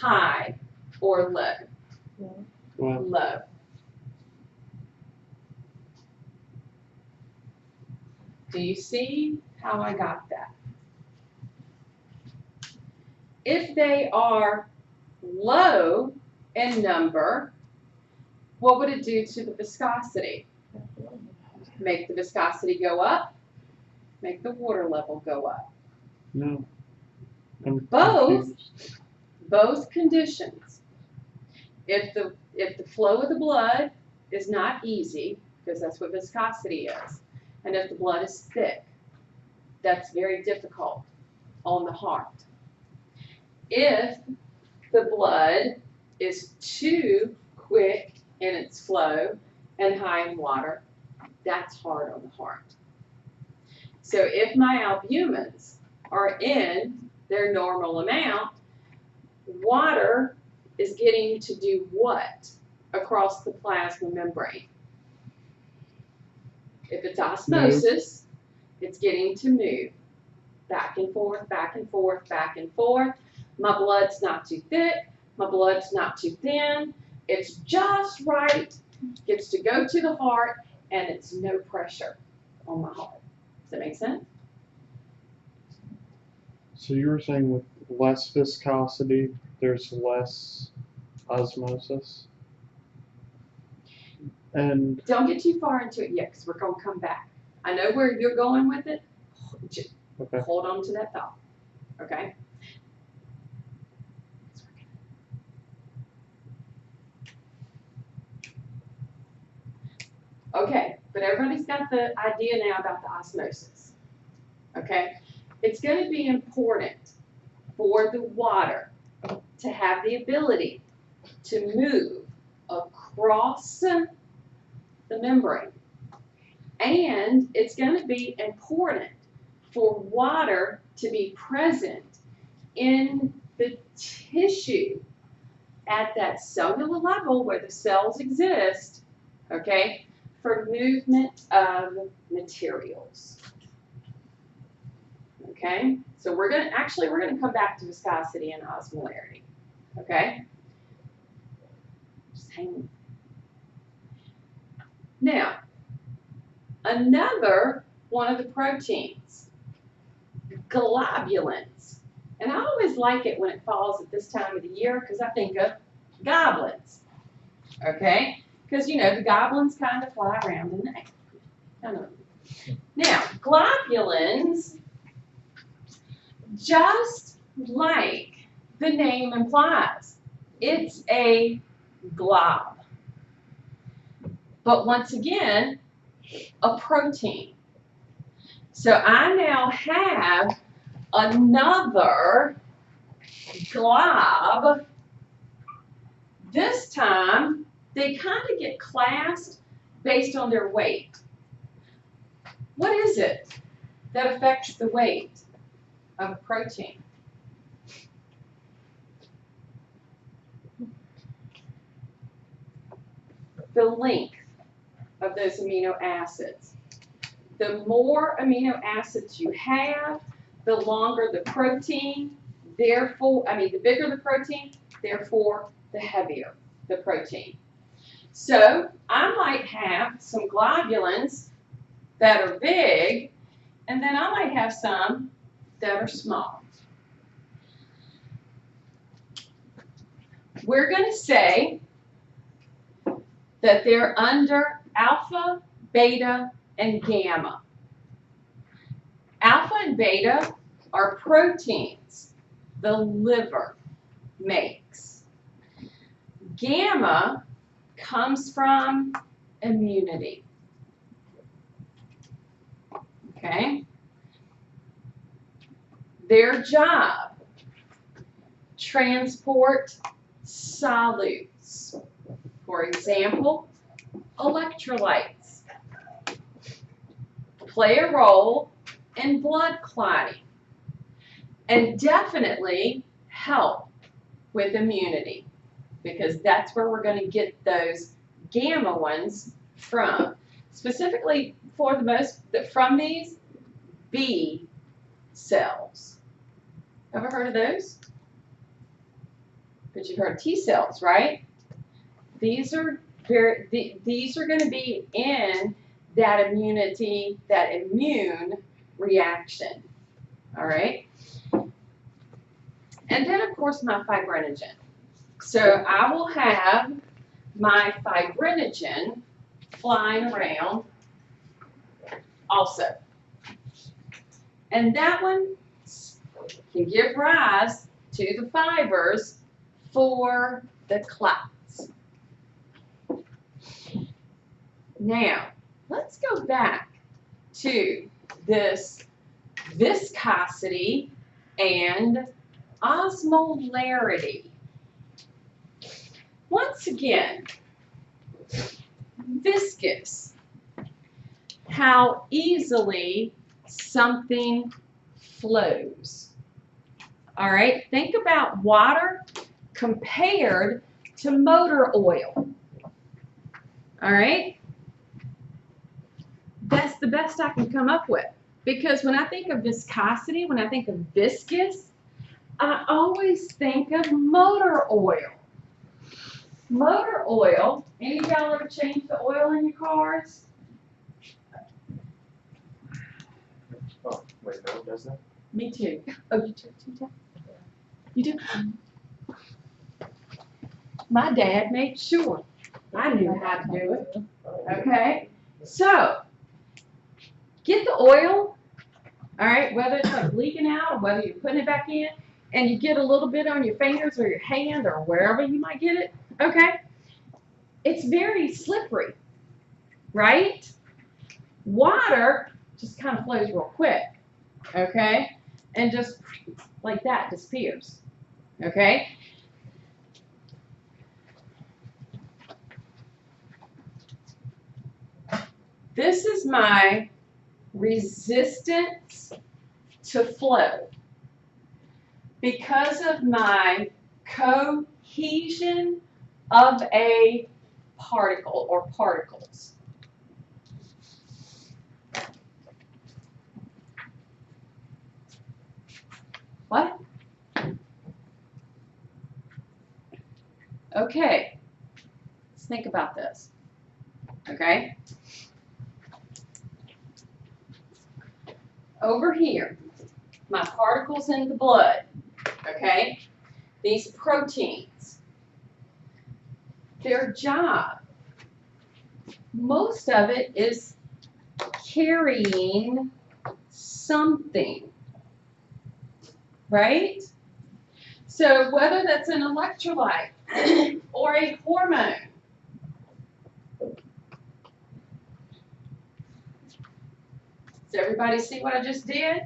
high or low? Well, Low. Do you see how I got that? If they are low in number, what would it do to the viscosity? Make the viscosity go up, make the water level go up. no. I'm Both confused. conditions. If the flow of the blood is not easy, because that's what viscosity is, and if the blood is thick, that's very difficult on the heart. If the blood is too quick in its flow and high in water, that's hard on the heart. So if my albumins are in their normal amount, water is getting to do what across the plasma membrane? If it's osmosis, it's getting to move back and forth, back and forth, back and forth. My blood's not too thick, my blood's not too thin. It's just right, gets to go to the heart, and it's no pressure on my heart. Does that make sense? So you were saying with less viscosity, there's less osmosis? And Don't get too far into it yet, because we're going to come back. I know where you're going with it. Just okay. hold on to that thought, okay? Okay, but everybody's got the idea now about the osmosis, okay? It's going to be important for the water to have the ability to move across the membrane. And it's going to be important for water to be present in the tissue at that cellular level where the cells exist, okay, for movement of materials. Okay, so we're going to come back to viscosity and osmolarity. Okay, just hang on. Now, another one of the proteins, globulins. And I always like it when it falls at this time of the year because I think of goblins. Okay? Because, you know, the goblins kind of fly around in the air. Kind of. Now, globulins, just like the name implies, it's a glob. But once again, a protein. So I now have another glob. This time, they kind of get classed based on their weight. What is it that affects the weight of a protein? The length of those amino acids. The more amino acids you have, the longer the protein, therefore, the bigger the protein, therefore the heavier the protein. So I might have some globulins that are big, and then I might have some that are small. We're going to say that they're under alpha, beta, and gamma. Alpha and beta are proteins the liver makes. Gamma comes from immunity. Okay? Their job, transport solutes. For example, electrolytes. Play a role in blood clotting. And definitely help with immunity, because that's where we're going to get those gamma ones from. Specifically, from these B cells. Ever heard of those? But you heard T cells, right? These are these are going to be in that immunity, that immune reaction. All right. And then, of course, my fibrinogen. So I will have my fibrinogen flying around also. And that one can give rise to the fibers for the clots. Now, let's go back to this viscosity and osmolarity. Once again, viscous, how easily something flows. All right, think about water compared to motor oil. All right, that's the best I can come up with, because when I think of viscosity, when I think of viscous, I always think of motor oil. Motor oil, any of y'all ever change the oil in your cars? Oh, wait, no one does that? Me too. Oh, you do? You do? My dad made sure I knew how to do it. Okay? So, get the oil, all right, whether it's like leaking out or whether you're putting it back in, and you get a little bit on your fingers or your hand or wherever you might get it, okay? It's very slippery, right? Water just kind of flows real quick, okay? And just like that disappears, okay? This is my resistance to flow. Because of my cohesion of a particle or particles. What? Okay, let's think about this, okay? Over here, my particles in the blood, okay? These proteins, their job, most of it is carrying something, right? So whether that's an electrolyte or a hormone, does everybody see what I just did?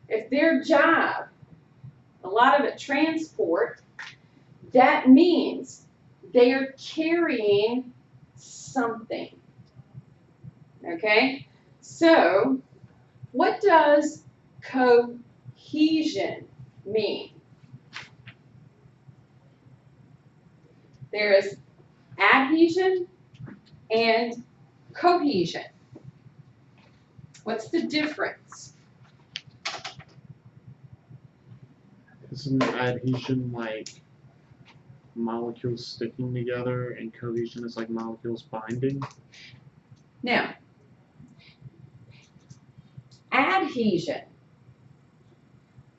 If their job, a lot of it transport, that means they are carrying something. Okay? So, what does cohesion mean? There is adhesion and cohesion. What's the difference? Isn't adhesion like molecules sticking together, and cohesion is like molecules binding? Now, adhesion,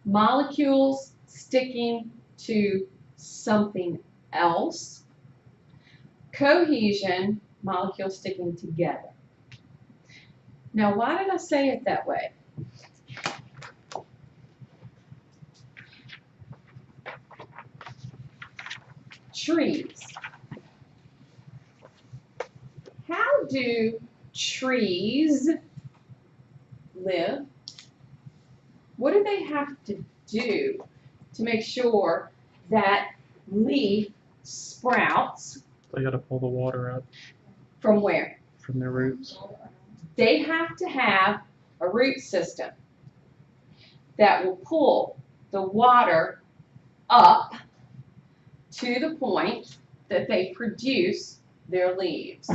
molecules sticking to something else. Cohesion, molecules sticking together. Now, why did I say it that way? Trees. How do trees live? What do they have to do to make sure that leaf sprouts? They gotta pull the water out From where? from their roots. They have to have a root system that will pull the water up to the point that they produce their leaves.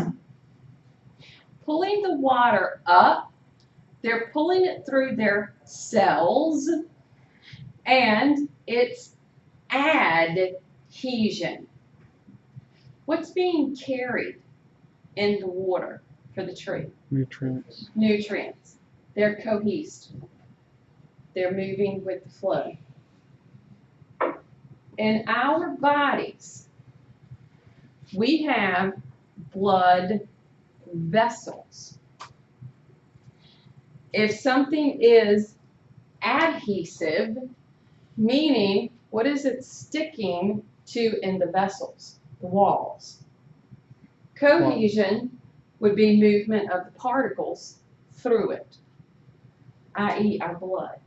Pulling the water up, they're pulling it through their cells, and it's adhesion. What's being carried in the water for the tree? Nutrients. Nutrients. They're cohesed. They're moving with the flow. In our bodies, we have blood vessels. If something is adhesive, meaning what is it sticking to in the vessels, the walls? Cohesion would be movement of the particles through it, i.e. our blood.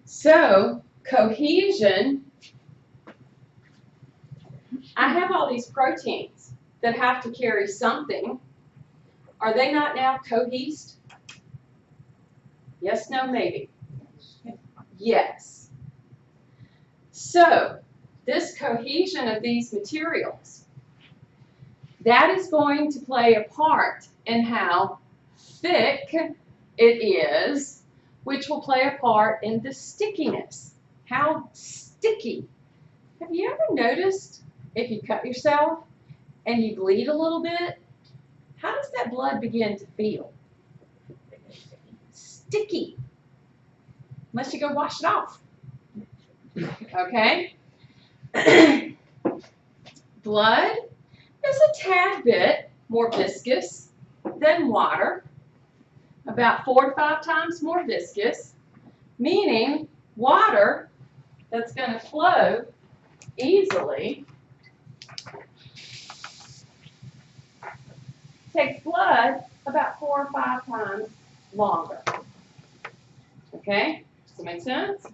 So, cohesion, I have all these proteins that have to carry something. Are they not now cohesed? Yes, no, maybe. Yes. So, this cohesion of these materials, that is going to play a part in how thick it is, which will play a part in the stickiness. How sticky. Have you ever noticed if you cut yourself and you bleed a little bit, how does that blood begin to feel? Sticky. Unless you go wash it off. Okay? Blood is a tad bit more viscous than water, about 4 to 5 times more viscous, meaning water that's going to flow easily takes blood about 4 or 5 times longer. Okay? Does that make sense?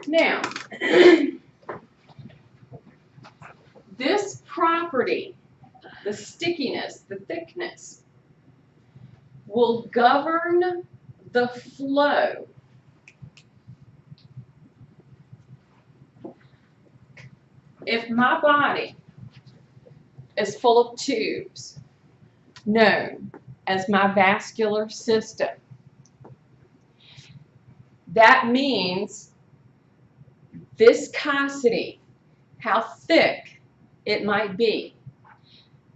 Now, this property, the stickiness, the thickness, will govern the flow. If my body is full of tubes, known as my vascular system, that means viscosity, how thick it might be,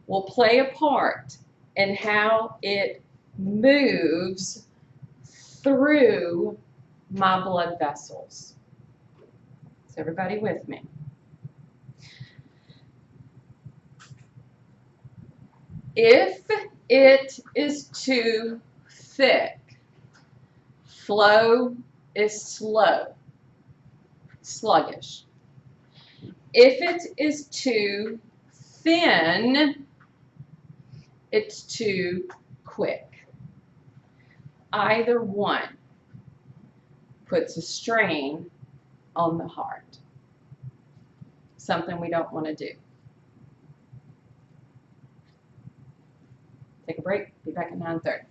will play a part in how it moves through my blood vessels. Is everybody with me? If it is too thick, flow is slow, sluggish. If it is too thin, it's too quick. Either one puts a strain on the heart. Something we don't want to do. Take a break. Be back at 9:30.